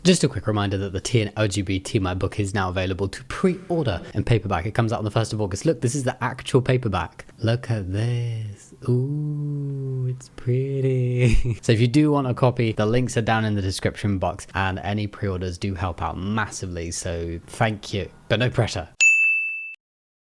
Just a quick reminder that the T in LGBT, my book, is now available to pre-order in paperback. It comes out on the 1st of August. Look, this is the actual paperback. Look at this. Ooh, it's pretty. So if you do want a copy, the links are down in the description box, and any pre-orders do help out massively, so thank you. But no pressure.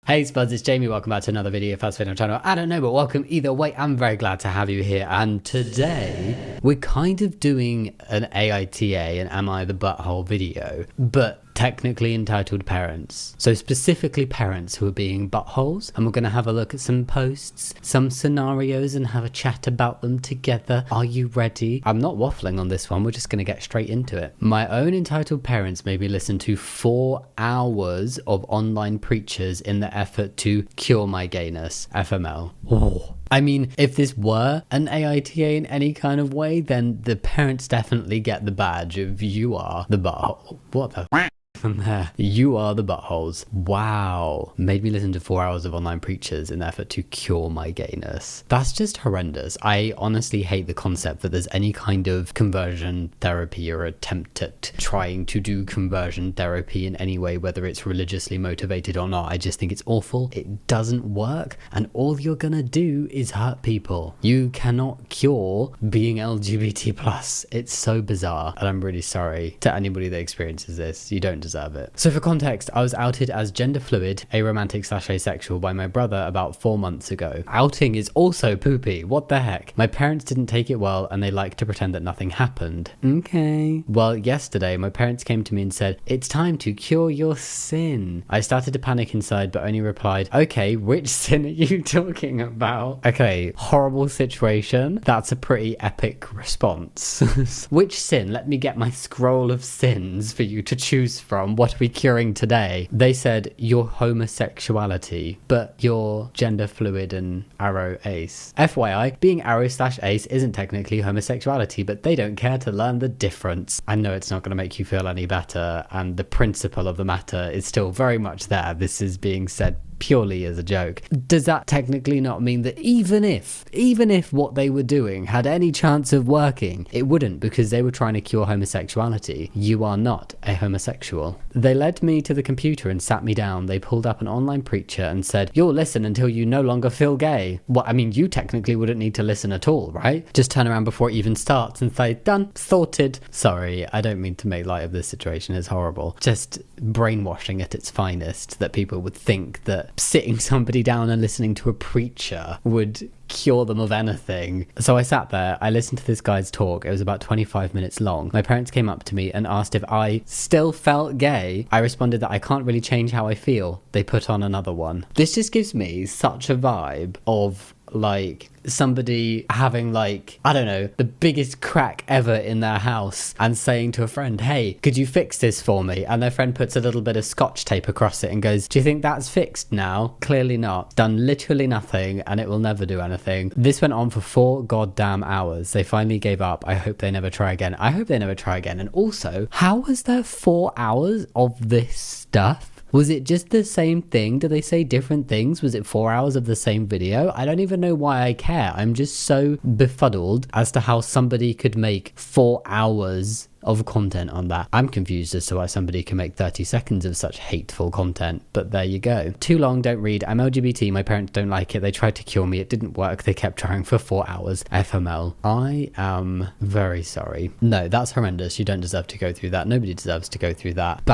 Hey Spuds, it's Jamie. Welcome back to another video. First video on the channel. I don't know, but welcome either way. I'm very glad to have you here. And today we're kind of doing an AITA and Am I the Butthole video, but technically entitled parents. So specifically parents who are being buttholes, and we're going to have a look at some posts, some scenarios, and have a chat about them together. Are you ready? I'm not waffling on this one. We're just going to get straight into it. My own entitled parents made me listen to 4 hours of online preachers in the effort to cure my gayness. FML. Oh. I mean, if this were an AITA in any kind of way, then the parents definitely get the badge of you are the butthole. What the from there? You are the buttholes. Wow. Made me listen to 4 hours of online preachers in the effort to cure my gayness. That's just horrendous. I honestly hate the concept that there's any kind of conversion therapy or attempt at trying to do conversion therapy in any way, whether it's religiously motivated or not. I just think it's awful. It doesn't work, and all you're gonna do is hurt people. You cannot cure being LGBT+. It's so bizarre, and I'm really sorry to anybody that experiences this. You don't deserve it. So for context, I was outed as gender fluid, aromantic/asexual by my brother about 4 months ago. Outing is also poopy. What the heck? My parents didn't take it well, and they like to pretend that nothing happened. Okay. Well, yesterday my parents came to me and said, "It's time to cure your sin." I started to panic inside, but only replied, "Okay, which sin are you talking about?" Okay, horrible situation. That's a pretty epic response. Which sin? Let me get my scroll of sins for you to choose from. What are we curing today? They said your homosexuality, but you're gender fluid and arrow ace. FYI, being arrow/ace isn't technically homosexuality, but they don't care to learn the difference. I know it's not going to make you feel any better, and the principle of the matter is still very much there. This is being said purely as a joke. Does that technically not mean that even if what they were doing had any chance of working, it wouldn't, because they were trying to cure homosexuality? You are not a homosexual. They led me to the computer and sat me down. They pulled up an online preacher and said, "You'll listen until you no longer feel gay." Well, I mean, you technically wouldn't need to listen at all, right? Just turn around before it even starts and say, "Done, sorted." Sorry, I don't mean to make light of this situation. It's horrible. Just brainwashing at its finest, that people would think that sitting somebody down and listening to a preacher would cure them of anything. So I sat there, I listened to this guy's talk. It was about 25 minutes long. My parents came up to me and asked if I still felt gay. I responded that I can't really change how I feel. They put on another one. This just gives me such a vibe of like somebody having, like, I don't know, the biggest crack ever in their house and saying to a friend, "Hey, could you fix this for me?" And their friend puts a little bit of scotch tape across it and goes, "Do you think that's fixed now?" Clearly not. Done literally nothing, and it will never do anything. This went on for 4 goddamn hours. They finally gave up. I hope they never try again. I hope they never try again. And also, how was there 4 hours of this stuff? Was it just the same thing? Did they say different things? Was it 4 hours of the same video? I don't even know why I care. I'm just so befuddled as to how somebody could make 4 hours of content on that. I'm confused as to why somebody can make 30 seconds of such hateful content, but there you go. Too long, don't read. I'm LGBT, my parents don't like it. They tried to cure me, it didn't work. They kept trying for 4 hours. FML. I am very sorry. No, that's horrendous. You don't deserve to go through that. Nobody deserves to go through that.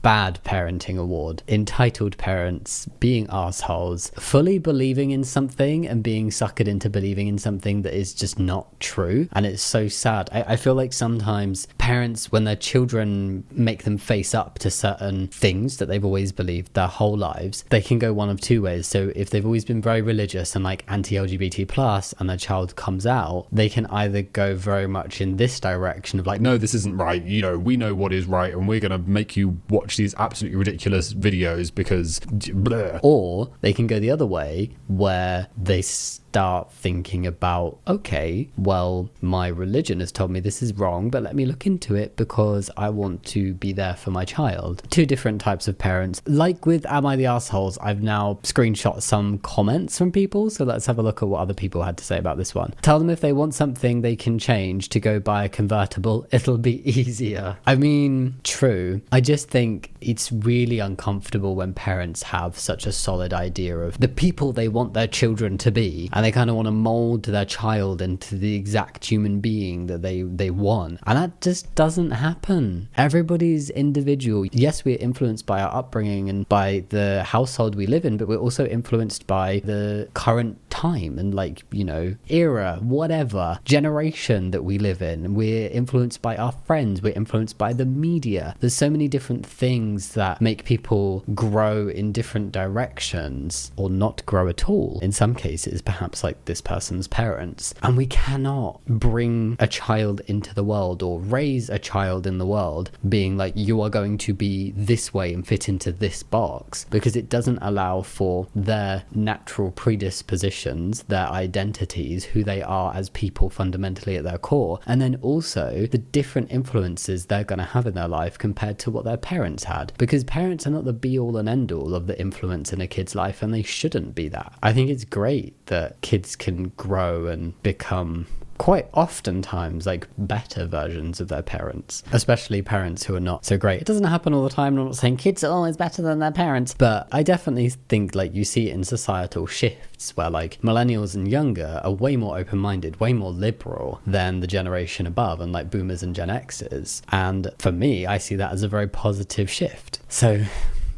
Bad parenting award. Entitled parents being assholes, fully believing in something and being suckered into believing in something that is just not true. And it's so sad. I feel like sometimes parents, when their children make them face up to certain things that they've always believed their whole lives, they can go one of 2 ways. So if they've always been very religious and like anti-LGBT+ and their child comes out, they can either go very much in this direction of like, "No, this isn't right, you know, we know what is right and we're gonna make you watch these absolutely ridiculous videos because blah." Or they can go the other way, where they start thinking about, okay, well, my religion has told me this is wrong, but let me look into it because I want to be there for my child. Two different types of parents. Like with Am I the Assholes, I've now screenshot some comments from people, so let's have a look at what other people had to say about this one. Tell them if they want something they can change to go buy a convertible, it'll be easier. I mean, true. I just think it's really uncomfortable when parents have such a solid idea of the people they want their children to be, and they kind of want to mold their child into the exact human being that they want, and that just doesn't happen. Everybody's individual. Yes, we're influenced by our upbringing and by the household we live in, but we're also influenced by the current time and, like, you know, era, whatever generation that we live in. We're influenced by our friends, we're influenced by the media. There's so many different things that make people grow in different directions, or not grow at all in some cases, perhaps like this person's parents. And we cannot bring a child into the world or raise a child in the world being like, you are going to be this way and fit into this box, because it doesn't allow for their natural predispositions, their identities, who they are as people fundamentally at their core, and then also the different influences they're going to have in their life compared to what their parents had, because parents are not the be all and end all of the influence in a kid's life, and they shouldn't be that. I think it's great that kids can grow and become quite oftentimes like better versions of their parents, especially parents who are not so great. It doesn't happen all the time. I'm not saying kids are always better than their parents, but I definitely think like you see it in societal shifts where like millennials and younger are way more open-minded, way more liberal than the generation above, and like boomers and Gen Xers. And for me, I see that as a very positive shift. So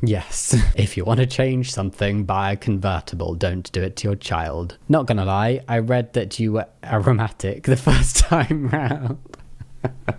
yes, if you want to change something, buy a convertible. Don't do it to your child. Not gonna lie, I read that you were aromatic the first time round.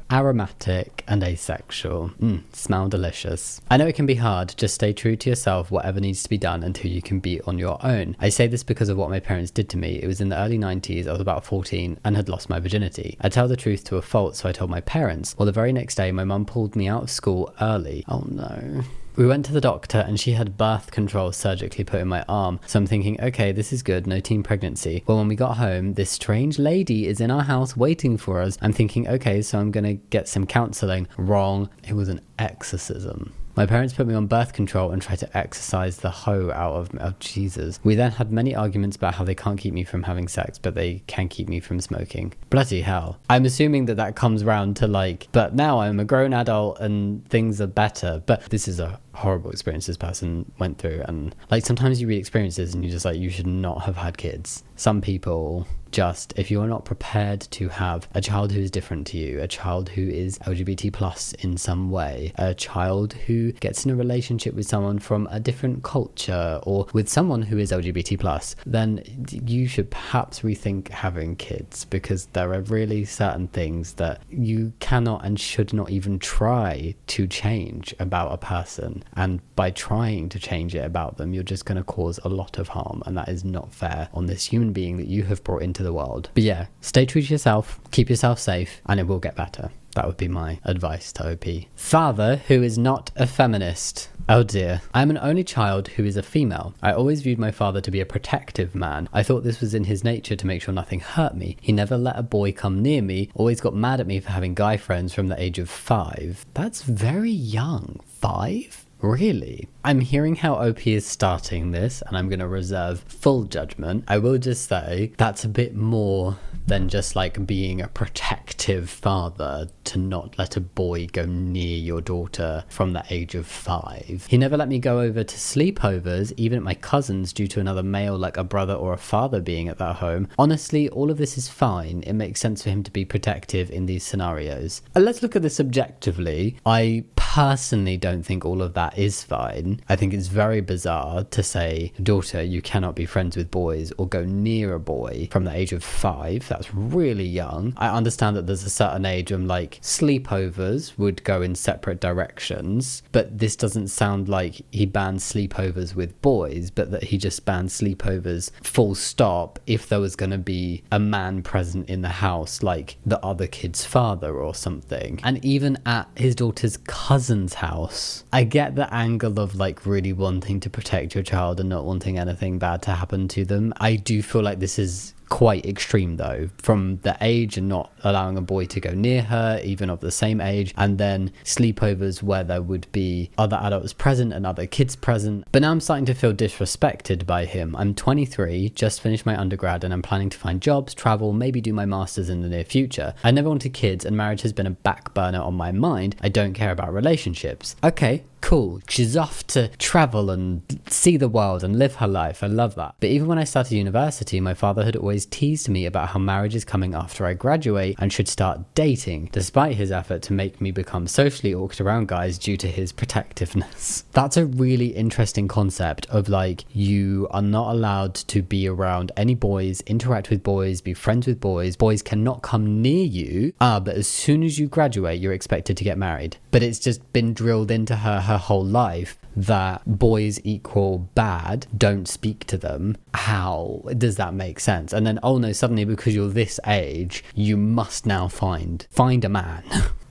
Aromatic and asexual. Smell delicious. I know it can be hard. Just stay true to yourself, whatever needs to be done until you can be on your own. I say this because of what my parents did to me. It was in the early 90s. I was about 14 and had lost my virginity. I tell the truth to a fault, so I told my parents. Well, the very next day, my mum pulled me out of school early. Oh no. We went to the doctor and she had birth control surgically put in my arm. So I'm thinking, okay, this is good, no teen pregnancy. Well, when we got home, this strange lady is in our house waiting for us. I'm thinking, okay, so I'm gonna get some counseling. Wrong. It was an exorcism. My parents put me on birth control and tried to exorcise the hoe out of me. Oh, Jesus. We then had many arguments about how they can't keep me from having sex, but they can keep me from smoking. Bloody hell. I'm assuming that that comes round to like, but now I'm a grown adult and things are better. But this is a horrible experience this person went through. And like sometimes you read experiences and you're just like, you should not have had kids. Some people just, if you're not prepared to have a child who is different to you, a child who is LGBT plus in some way, a child who gets in a relationship with someone from a different culture or with someone who is LGBT plus, then you should perhaps rethink having kids, because there are really certain things that you cannot and should not even try to change about a person. And by trying to change it about them, you're just going to cause a lot of harm, and that is not fair on this human being that you have brought into the world. But yeah, stay true to yourself, keep yourself safe, and it will get better. That would be my advice to OP. Father who is not a feminist. Oh dear. I'm an only child who is a female. I always viewed my father to be a protective man. I thought this was in his nature to make sure nothing hurt me. He never let a boy come near me, always got mad at me for having guy friends from the age of 5. That's very young. 5? Really? I'm hearing how OP is starting this, and I'm going to reserve full judgment. I will just say that's a bit more than just like being a protective father to not let a boy go near your daughter from the age of 5. He never let me go over to sleepovers, even at my cousin's, due to another male like a brother or a father being at that home. Honestly, all of this is fine. It makes sense for him to be protective in these scenarios. Let's look at this objectively. I personally don't think all of that is fine. I think it's very bizarre to say, daughter, you cannot be friends with boys or go near a boy from the age of 5. That's really young. I understand that there's a certain age when like sleepovers would go in separate directions, but this doesn't sound like he banned sleepovers with boys, but that he just banned sleepovers full stop if there was going to be a man present in the house, like the other kid's father or something. And even at his daughter's cousin cousin's house. I get the angle of like really wanting to protect your child and not wanting anything bad to happen to them. I do feel like this is quite extreme though, from the age and not allowing a boy to go near her, even of the same age, and then sleepovers where there would be other adults present and other kids present. But now I'm starting to feel disrespected by him. I'm 23, just finished my undergrad, and I'm planning to find jobs, travel, maybe do my masters in the near future. I never wanted kids, and marriage has been a back burner on my mind. I don't care about relationships. Okay, cool. She's off to travel and see the world and live her life. I love that. But even when I started university, my father had always teased me about how marriage is coming after I graduate and should start dating, despite his effort to make me become socially awkward around guys due to his protectiveness. That's a really interesting concept of like, you are not allowed to be around any boys, interact with boys, be friends with boys. Boys cannot come near you. But as soon as you graduate, you're expected to get married. But it's just been drilled into her whole life that boys equal bad, don't speak to them. How does that make sense? And then, oh no, suddenly because you're this age, you must now find a man.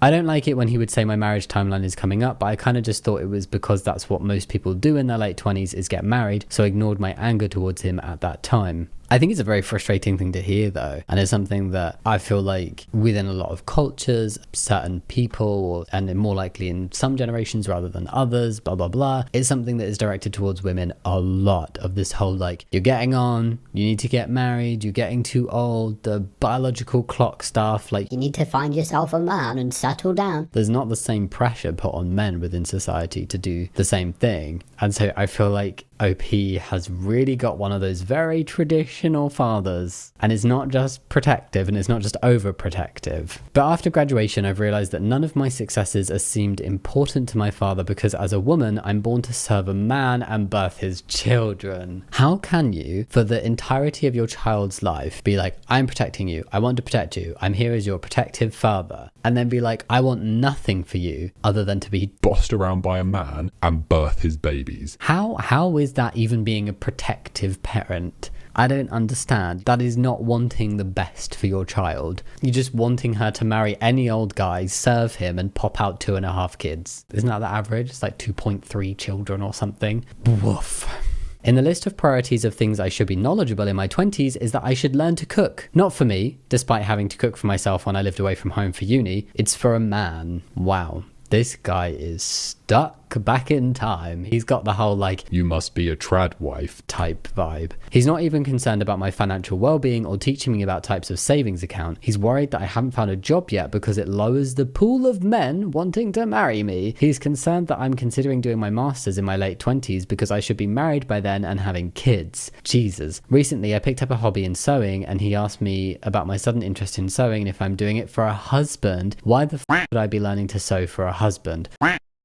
I don't like it when he would say my marriage timeline is coming up, but I kind of just thought it was because that's what most people do in their late 20s is get married, so I ignored my anger towards him at that time. I think it's a very frustrating thing to hear though, and it's something that I feel like within a lot of cultures, certain people, and more likely in some generations rather than others, blah blah blah, it's something that is directed towards women a lot, of this whole like, you're getting on, you need to get married, you're getting too old, the biological clock stuff, like you need to find yourself a man and settle down. There's not the same pressure put on men within society to do the same thing. And so I feel like OP has really got one of those very traditional fathers, and it's not just protective and it's not just overprotective. But after graduation, I've realized that none of my successes have seemed important to my father because as a woman, I'm born to serve a man and birth his children. How can you, for the entirety of your child's life, be like, I'm protecting you, I want to protect you, I'm here as your protective father, and then be like, I want nothing for you other than to be bossed around by a man and birth his babies? How is that even being a protective parent? I don't understand. That is not wanting the best for your child. You're just wanting her to marry any old guy, serve him, and pop out 2.5 kids. Isn't that the average? It's like 2.3 children or something. Woof. In the list of priorities of things I should be knowledgeable in my 20s is that I should learn to cook. Not for me, despite having to cook for myself when I lived away from home for uni. It's for a man. Wow. This guy is stuck back in time. He's got the whole like, you must be a trad wife type vibe. He's not even concerned about my financial well-being or teaching me about types of savings account. He's worried that I haven't found a job yet because it lowers the pool of men wanting to marry me. He's concerned that I'm considering doing my masters in my late 20s because I should be married by then and having kids. Jesus. Recently I picked up a hobby in sewing and he asked me about my sudden interest in sewing and if I'm doing it for a husband. Why the f would I be learning to sew for a husband?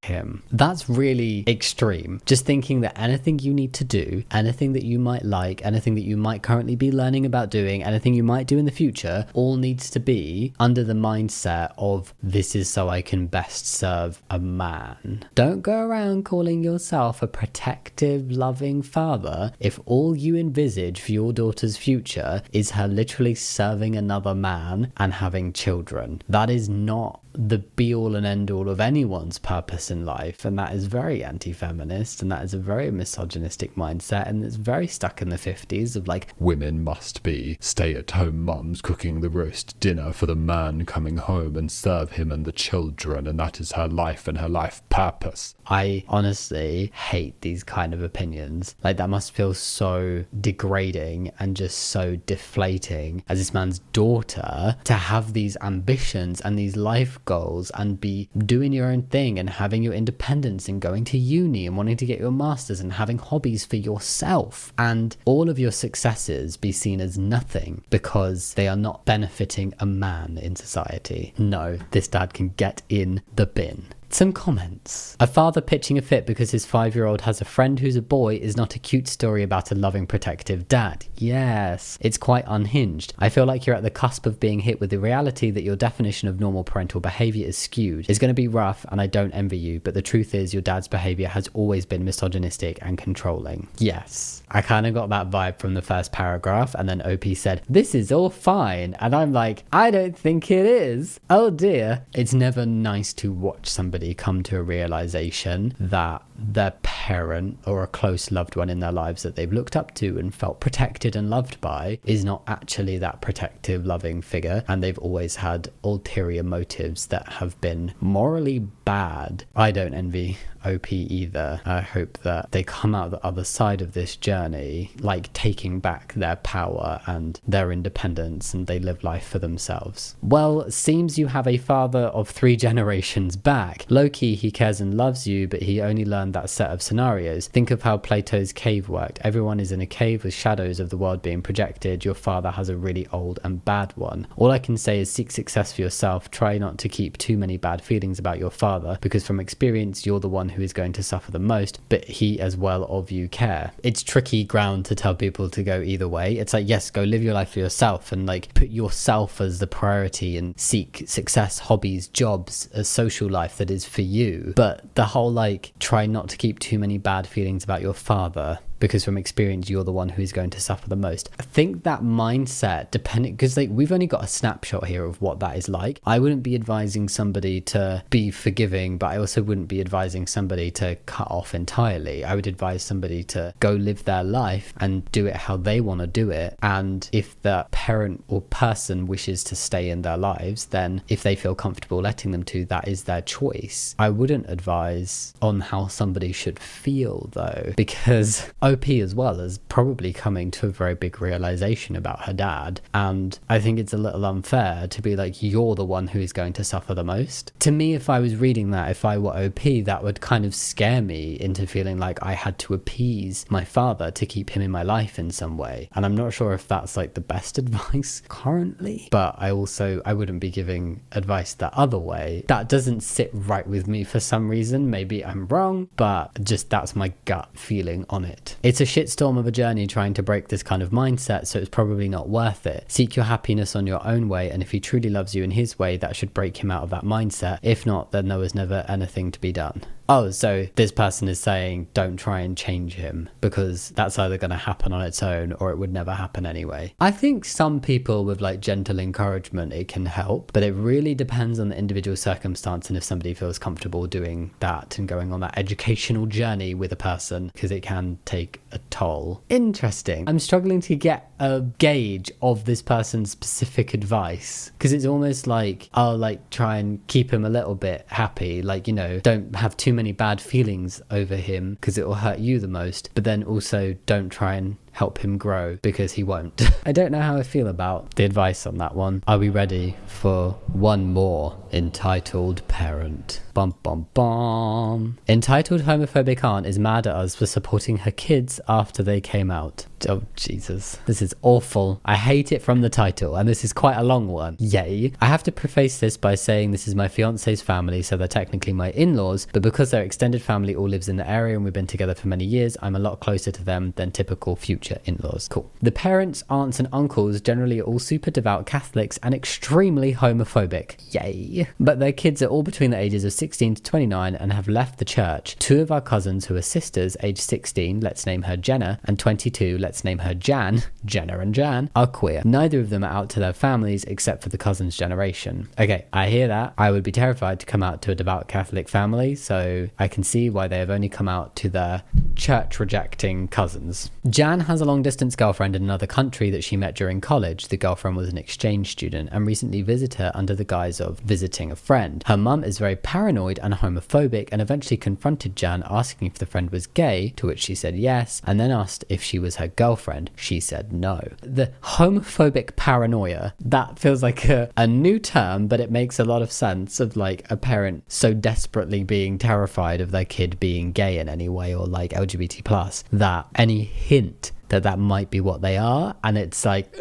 Him. That's really extreme. Just thinking that anything you need to do, anything that you might like, anything that you might currently be learning about doing, anything you might do in the future, all needs to be under the mindset of this is so I can best serve a man. Don't go around calling yourself a protective, loving father if all you envisage for your daughter's future is her literally serving another man and having children. That is not the be-all and end-all of anyone's purpose in life, and that is very anti-feminist, and that is a very misogynistic mindset, and it's very stuck in the 50s of like, women must be stay-at-home mums cooking the roast dinner for the man coming home and serve him and the children, and that is her life and her life purpose. I honestly hate these kind of opinions. Like, that must feel so degrading and just so deflating as this man's daughter to have these ambitions and these life goals and be doing your own thing and having your independence and going to uni and wanting to get your masters and having hobbies for yourself, and all of your successes be seen as nothing because they are not benefiting a man in society. No, this dad can get in the bin. Some comments. A father pitching a fit because his 5-year-old has a friend who's a boy is not a cute story about a loving, protective dad. Yes, it's quite unhinged. I feel like you're at the cusp of being hit with the reality that your definition of normal parental behavior is skewed. It's going to be rough and I don't envy you, but the truth is your dad's behavior has always been misogynistic and controlling. Yes, I kind of got that vibe from the first paragraph, and then OP said, this is all fine. And I'm like, I don't think it is. Oh dear. It's never nice to watch somebody somebody come to a realization that their parent or a close loved one in their lives that they've looked up to and felt protected and loved by is not actually that protective, loving figure, and they've always had ulterior motives that have been morally bad. I don't envy OP either. I hope that they come out the other side of this journey like taking back their power and their independence, and they live life for themselves. Well, seems you have a father of 3 generations back. Low-key, he cares and loves you, but he only learned that set of scenarios. Think of how Plato's cave worked. Everyone is in a cave with shadows of the world being projected. Your father has a really old and bad one. All I can say is seek success for yourself. Try not to keep too many bad feelings about your father, because from experience, you're the one who is going to suffer the most, but he as well of you care. It's tricky ground to tell people to go either way. It's like, yes, go live your life for yourself and like put yourself as the priority and seek success, hobbies, jobs, a social life that is for you. But the whole like try not to keep too many bad feelings about your father, because from experience you're the one who is going to suffer the most. I think that mindset, depending, because like we've only got a snapshot here of what that is like. I wouldn't be advising somebody to be forgiving, but I also wouldn't be advising somebody to cut off entirely. I would advise somebody to go live their life and do it how they want to do it. And if the parent or person wishes to stay in their lives, then if they feel comfortable letting them to, that is their choice. I wouldn't advise on how somebody should feel though, because OP as well is probably coming to a very big realization about her dad, and I think it's a little unfair to be like, you're the one who is going to suffer the most. To me, if I was reading that, if I were OP, that would kind of scare me into feeling like I had to appease my father to keep him in my life in some way, and I'm not sure if that's like the best advice currently, but I wouldn't be giving advice that other way. That doesn't sit right with me for some reason. Maybe I'm wrong, but just that's my gut feeling on it. It's a shitstorm of a journey trying to break this kind of mindset, so it's probably not worth it. Seek your happiness on your own way, and if he truly loves you in his way, that should break him out of that mindset. If not, then there was never anything to be done. Oh, so this person is saying don't try and change him, because that's either going to happen on its own or it would never happen anyway. I think some people with like gentle encouragement, it can help, but it really depends on the individual circumstance and if somebody feels comfortable doing that and going on that educational journey with a person, because it can take a toll. Interesting. I'm struggling to get a gauge of this person's specific advice, because it's almost like I'll like try and keep him a little bit happy, like, you know, don't have too many bad feelings over him because it will hurt you the most, but then also don't try and help him grow because he won't. I don't know how I feel about the advice on that one. Are we ready for one more entitled parent? Bum bum bum. Entitled homophobic aunt is mad at us for supporting her kids after they came out. Oh Jesus, this is awful. I hate it from the title, and this is quite a long one. Yay. I have to preface this by saying this is my fiance's family, so they're technically my in-laws, but because their extended family all lives in the area and we've been together for many years, I'm a lot closer to them than typical future in-laws. Cool. The parents, aunts and uncles generally are all super devout Catholics and extremely homophobic. Yay. But their kids are all between the ages of 16 to 29 and have left the church. 2 of our cousins who are sisters, aged 16, let's name her Jenna, and 22, let's name her Jan, Jenna and Jan, are queer. Neither of them are out to their families except for the cousins' generation. Okay, I hear that. I would be terrified to come out to a devout Catholic family, so I can see why they have only come out to their church-rejecting cousins. Jan has a long-distance girlfriend in another country that she met during college. The girlfriend was an exchange student and recently visited her under the guise of visiting a friend. Her mum is very paranoid and homophobic and eventually confronted Jan, asking if the friend was gay, to which she said yes, and then asked if she was her girlfriend. She said no. The homophobic paranoia, that feels like a new term, but it makes a lot of sense, of like a parent so desperately being terrified of their kid being gay in any way or like LGBT plus that any hint that might be what they are, and it's like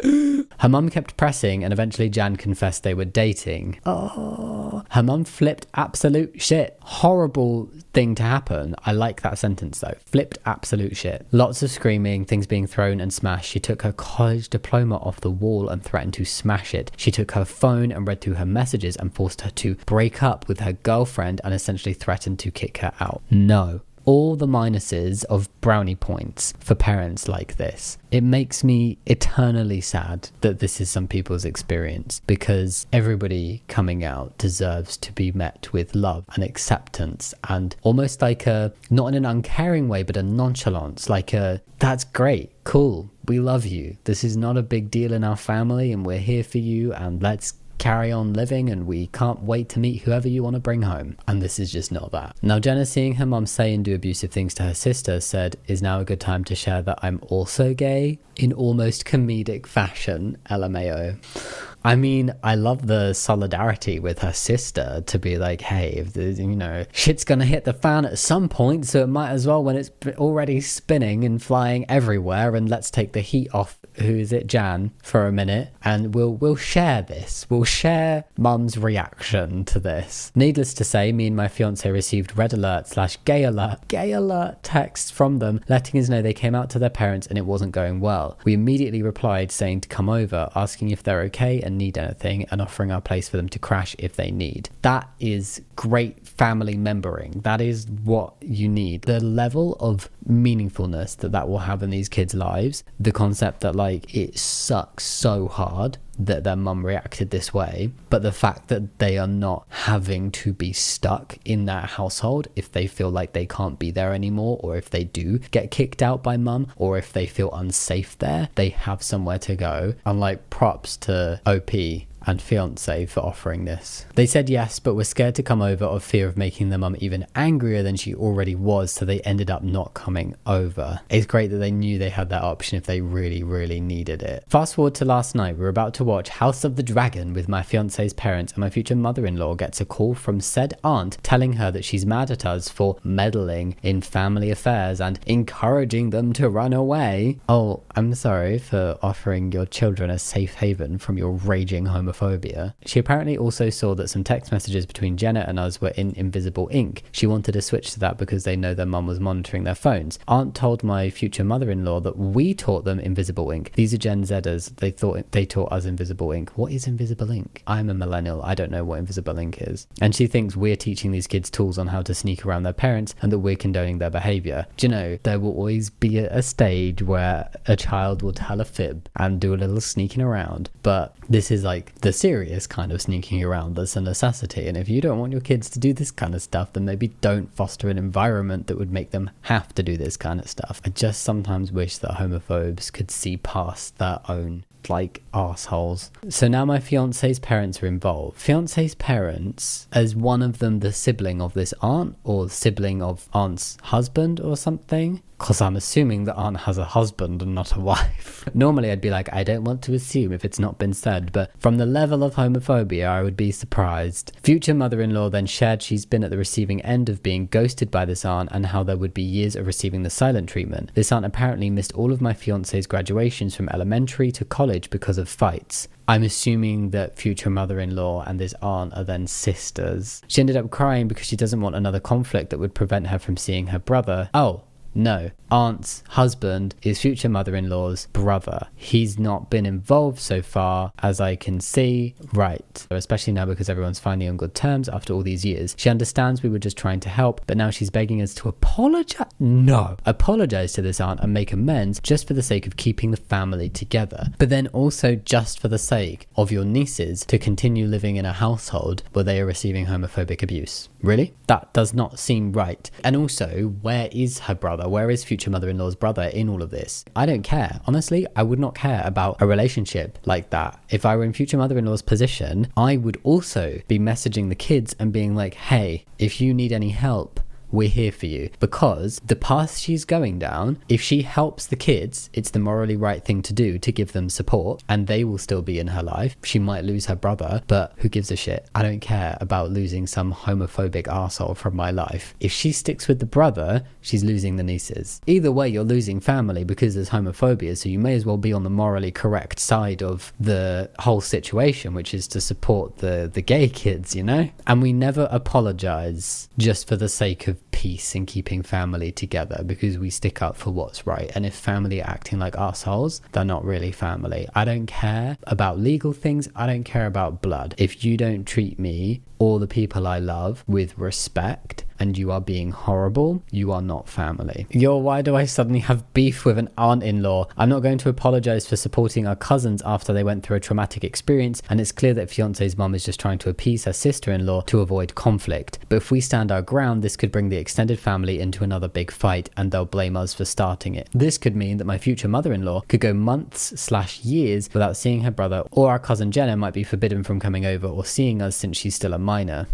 her mum kept pressing, and eventually Jan confessed they were dating. Oh, her mum flipped absolute shit. Horrible thing to happen. I like that sentence though. Flipped absolute shit. Lots of screaming, things being thrown and smashed. She took her college diploma off the wall and threatened to smash it. She took her phone and read through her messages and forced her to break up with her girlfriend and essentially threatened to kick her out. No. all the minuses of brownie points for parents like this. It makes me eternally sad that this is some people's experience, because everybody coming out deserves to be met with love and acceptance, and almost like a, not in an uncaring way, but a nonchalance, like a, that's great, cool, we love you, this is not a big deal in our family and we're here for you and let's carry on living and we can't wait to meet whoever you want to bring home. And this is just not that. Now, Jenna, seeing her mum say and do abusive things to her sister, said, "Is now a good time to share that I'm also gay?" in almost comedic fashion, LMAO. I mean, I love the solidarity with her sister to be like, hey, if there's, you know, shit's gonna hit the fan at some point, so it might as well when it's already spinning and flying everywhere, and let's take the heat off, who is it, Jan, for a minute, and we'll share this. We'll share mum's reaction to this. Needless to say, me and my fiance received red alert / gay alert texts from them, letting us know they came out to their parents and it wasn't going well. We immediately replied saying to come over, asking if they're okay and need anything, and offering our place for them to crash if they need. That is great family membering. That is what you need. The level of meaningfulness that will have in these kids' lives, the concept that like it sucks so hard that their mum reacted this way, but the fact that they are not having to be stuck in that household if they feel like they can't be there anymore, or if they do get kicked out by mum, or if they feel unsafe there, they have somewhere to go. And like, props to OP and fiance for offering this. They said yes, but were scared to come over of fear of making their mum even angrier than she already was, so they ended up not coming over. It's great that they knew they had that option if they really, really needed it. Fast forward to last night, we were about to watch House of the Dragon with my fiance's parents, and my future mother-in-law gets a call from said aunt telling her that she's mad at us for meddling in family affairs and encouraging them to run away. Oh, I'm sorry for offering your children a safe haven from your raging homophobia. She apparently also saw that some text messages between Jenna and us were in invisible ink. She wanted to switch to that because they know their mum was monitoring their phones. Aunt told my future mother-in-law that we taught them invisible ink. These are Gen Zers. They thought they taught us invisible ink. What is invisible ink? I'm a millennial. I don't know what invisible ink is. And she thinks we're teaching these kids tools on how to sneak around their parents and that we're condoning their behavior. Do you know, there will always be a stage where a child will tell a fib and do a little sneaking around, but this is like the serious kind of sneaking around that's a necessity. And if you don't want your kids to do this kind of stuff, then maybe don't foster an environment that would make them have to do this kind of stuff. I just sometimes wish that homophobes could see past their own like assholes. So now my fiance's parents are involved. Fiance's parents, as one of them the sibling of this aunt, or sibling of aunt's husband or something? Because I'm assuming that aunt has a husband and not a wife. Normally I'd be like, I don't want to assume if it's not been said, but from the level of homophobia, I would be surprised. Future mother-in-law then shared she's been at the receiving end of being ghosted by this aunt, and how there would be years of receiving the silent treatment. This aunt apparently missed all of my fiance's graduations from elementary to college because of fights. I'm assuming that future mother-in-law and this aunt are then sisters. She ended up crying because she doesn't want another conflict that would prevent her from seeing her brother. Oh, no, aunt's husband is future mother-in-law's brother. He's not been involved so far, as I can see. Right. Especially now because everyone's finally on good terms after all these years. She understands we were just trying to help, but now she's begging us to apologize. No. Apologize to this aunt and make amends just for the sake of keeping the family together. But then also just for the sake of your nieces to continue living in a household where they are receiving homophobic abuse. Really? That does not seem right. And also, where is her brother? Where is future mother-in-law's brother in all of this? I don't care. Honestly, I would not care about a relationship like that. If I were in future mother-in-law's position, I would also be messaging the kids and being like, hey, if you need any help, we're here for you. Because the path she's going down, if she helps the kids, it's the morally right thing to do to give them support, and they will still be in her life. She might lose her brother, but who gives a shit? I don't care about losing some homophobic arsehole from my life. If she sticks with the brother, she's losing the nieces. Either way, you're losing family because there's homophobia, so you may as well be on the morally correct side of the whole situation, which is to support the gay kids, you know? And we never apologize just for the sake of peace and keeping family together, because we stick up for what's right. And if family are acting like assholes, they're not really family. I don't care about legal things. I don't care about blood. If you don't treat me or the people I love with respect, and you are being horrible, you are not family. Yo, why do I suddenly have beef with an aunt-in-law? I'm not going to apologize for supporting our cousins after they went through a traumatic experience, and it's clear that fiance's mum is just trying to appease her sister-in-law to avoid conflict. But if we stand our ground, this could bring the extended family into another big fight, and they'll blame us for starting it. This could mean that my future mother-in-law could go months/years without seeing her brother, or our cousin Jenna might be forbidden from coming over or seeing us since she's still a minor.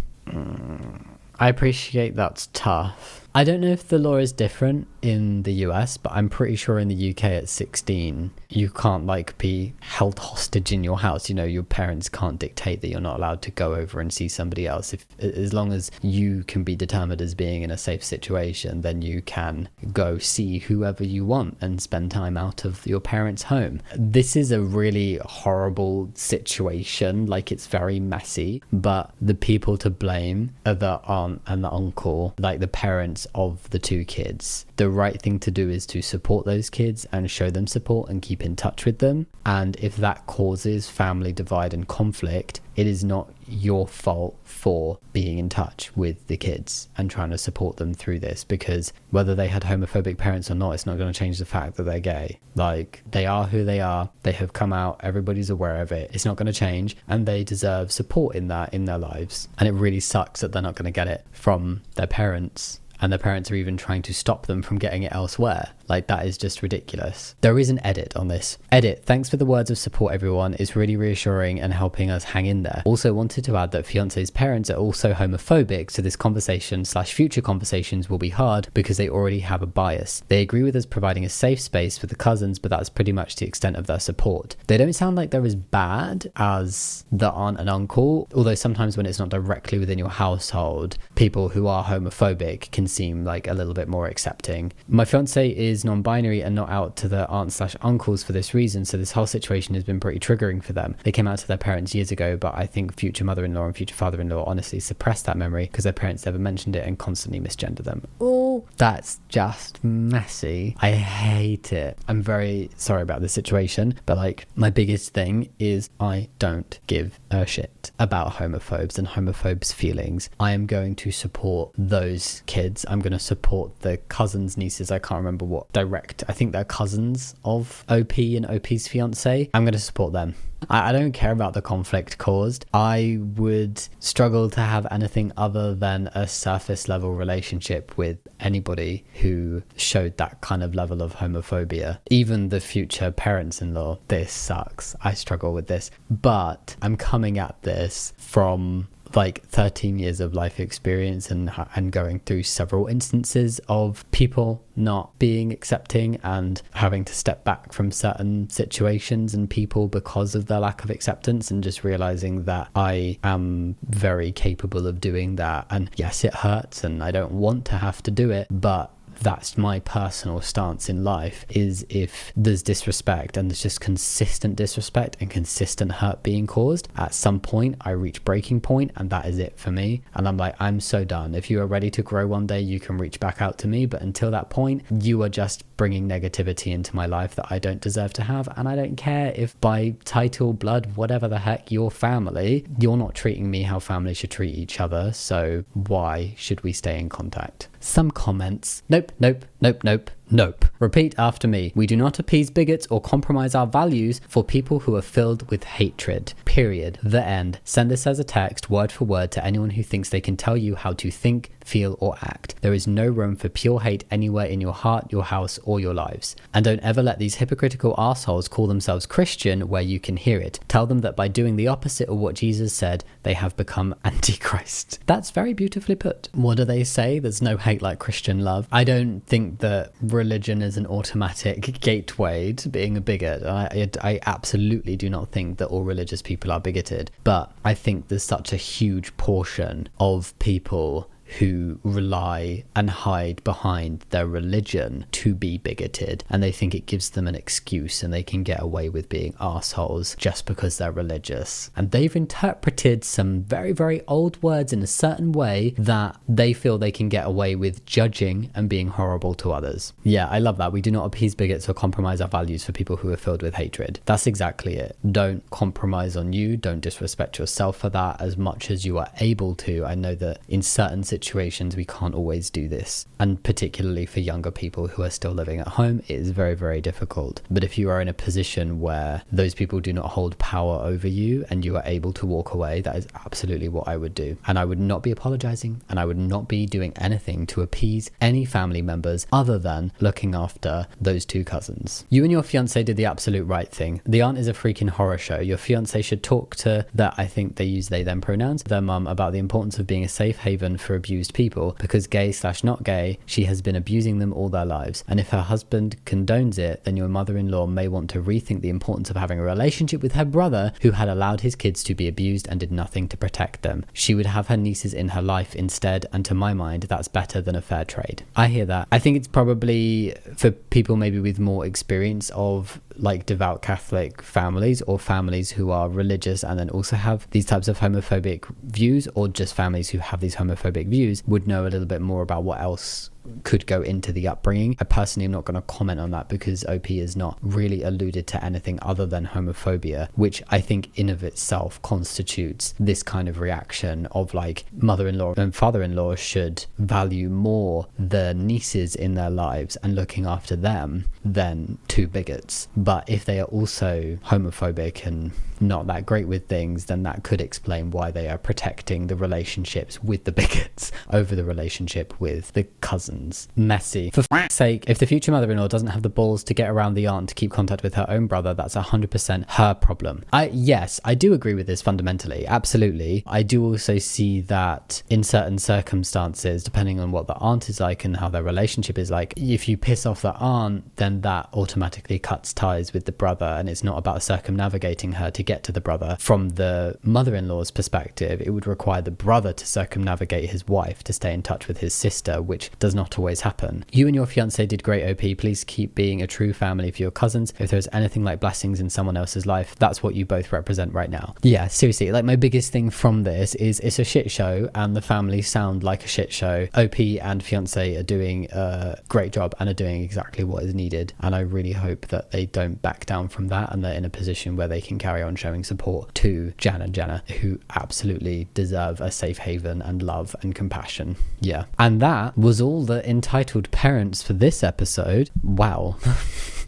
I appreciate that's tough. I don't know if the law is different in the US, but I'm pretty sure in the UK at 16, you can't like be held hostage in your house. You know, your parents can't dictate that you're not allowed to go over and see somebody else. As long as you can be determined as being in a safe situation, then you can go see whoever you want and spend time out of your parents' home. This is a really horrible situation. Like, it's very messy, but the people to blame are the aunt and the uncle, like the parents of the two kids. The right thing to do is to support those kids and show them support and keep in touch with them. And if that causes family divide and conflict, it is not your fault for being in touch with the kids and trying to support them through this, because whether they had homophobic parents or not, it's not going to change the fact that they're gay. Like, they are who they are. They have come out. Everybody's aware of it. It's not going to change, and they deserve support in that in their lives. And it really sucks that they're not going to get it from their parents. And their parents are even trying to stop them from getting it elsewhere. Like, that is just ridiculous. There is an edit on this. Edit, thanks for the words of support, everyone. It's really reassuring and helping us hang in there. Also wanted to add that fiance's parents are also homophobic, so this conversation/future conversations will be hard because they already have a bias. They agree with us providing a safe space for the cousins, but that's pretty much the extent of their support. They don't sound like they're as bad as the aunt and uncle, although sometimes when it's not directly within your household, people who are homophobic can seem like a little bit more accepting. My fiance is non-binary and not out to their aunts/uncles for this reason, so this whole situation has been pretty triggering for them. They came out to their parents years ago, but I think future mother-in-law and future father-in-law honestly suppressed that memory because their parents never mentioned it and constantly misgendered them. Oh, that's just messy. I hate it. I'm very sorry about this situation, but like, my biggest thing is I don't give a shit about homophobes and homophobes' feelings. I am going to support those kids. I'm going to support the cousins, nieces, I can't remember what I think they're cousins of OP and OP's fiance. I'm going to support them. I don't care about the conflict caused. I would struggle to have anything other than a surface level relationship with anybody who showed that kind of level of homophobia. Even the future parents-in-law, this sucks. I struggle with this, but I'm coming at this from like 13 years of life experience and going through several instances of people not being accepting and having to step back from certain situations and people because of their lack of acceptance, and just realizing that I am very capable of doing that. And yes, it hurts and I don't want to have to do it, but that's my personal stance in life, is if there's disrespect and there's just consistent disrespect and consistent hurt being caused, at some point I reach breaking point and that is it for me. And I'm like, I'm so done. If you are ready to grow one day, you can reach back out to me, but until that point, you are just bringing negativity into my life that I don't deserve to have. And I don't care if by title, blood, whatever the heck, you're family, you're not treating me how family should treat each other. So why should we stay in contact? Some comments. Nope. Repeat after me. We do not appease bigots or compromise our values for people who are filled with hatred. Period. The end. Send this as a text, word for word, to anyone who thinks they can tell you how to think, feel, or act. There is no room for pure hate anywhere in your heart, your house, or your lives. And don't ever let these hypocritical assholes call themselves Christian where you can hear it. Tell them that by doing the opposite of what Jesus said, they have become Antichrist. That's very beautifully put. What do they say? There's no hate like Christian love. I don't think that religion is an automatic gateway to being a bigot. I absolutely do not think that all religious people are bigoted, but I think there's such a huge portion of people who rely and hide behind their religion to be bigoted, and they think it gives them an excuse and they can get away with being assholes just because they're religious. And they've interpreted some very, very old words in a certain way that they feel they can get away with judging and being horrible to others. Yeah, I love that. We do not appease bigots or compromise our values for people who are filled with hatred. That's exactly it. Don't compromise on you. Don't disrespect yourself for that as much as you are able to. I know that in certain situations situations, we can't always do this. And particularly for younger people who are still living at home, it is very, very difficult. But if you are in a position where those people do not hold power over you and you are able to walk away, that is absolutely what I would do. And I would not be apologizing, and I would not be doing anything to appease any family members other than looking after those two cousins. You and your fiance did the absolute right thing. The aunt is a freaking horror show. Your fiance should talk to that, I think they use they them pronouns, their mum, about the importance of being a safe haven for abused people, because gay/not gay, she has been abusing them all their lives. And if her husband condones it, then your mother-in-law may want to rethink the importance of having a relationship with her brother, who had allowed his kids to be abused and did nothing to protect them. She would have her nieces in her life instead, and to my mind, that's better than a fair trade. I hear that. I think it's probably for people maybe with more experience of like devout Catholic families, or families who are religious and then also have these types of homophobic views, or just families who have these homophobic views, would know a little bit more about what else could go into the upbringing. I personally am not going to comment on that because OP has not really alluded to anything other than homophobia, which I think in of itself constitutes this kind of reaction of like mother-in-law and father-in-law should value more the nieces in their lives and looking after them than two bigots. But if they are also homophobic and not that great with things, then that could explain why they are protecting the relationships with the bigots over the relationship with the cousins. Messy. For f***'s sake, if the future mother-in-law doesn't have the balls to get around the aunt to keep contact with her own brother, that's 100% her problem. Yes, I do agree with this fundamentally, absolutely. I do also see that in certain circumstances, depending on what the aunt is like and how their relationship is like, if you piss off the aunt, then that automatically cuts ties with the brother, and it's not about circumnavigating her to get to the brother. From the mother-in-law's perspective, it would require the brother to circumnavigate his wife to stay in touch with his sister, which does not always happen. You and your fiance did great, OP. Please keep being a true family for your cousins. If there's anything like blessings in someone else's life, that's what you both represent right now. Yeah, seriously, like my biggest thing from this is it's a shit show and the family sound like a shit show. OP and fiance are doing a great job and are doing exactly what is needed, and I really hope that they don't back down from that and they're in a position where they can carry on showing support to Jan and Jenna, who absolutely deserve a safe haven and love and compassion. Yeah. And that was all the entitled parents for this episode. Wow.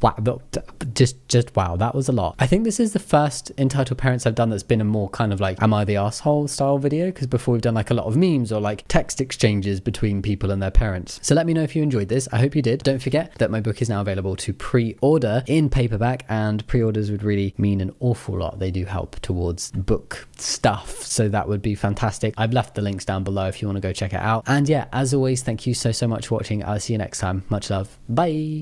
Wow, just wow, that was a lot. I think this is the first entitled parents I've done that's been a more kind of like am I the asshole style video, because before we've done like a lot of memes or like text exchanges between people and their parents. So let me know if you enjoyed this. I hope you did. Don't forget that my book is now available to pre-order in paperback, and pre-orders would really mean an awful lot. They do help towards book stuff, so that would be fantastic. I've left the links down below if you want to go check it out. And yeah, as always, thank you so much for watching. I'll see you next time. Much love. Bye.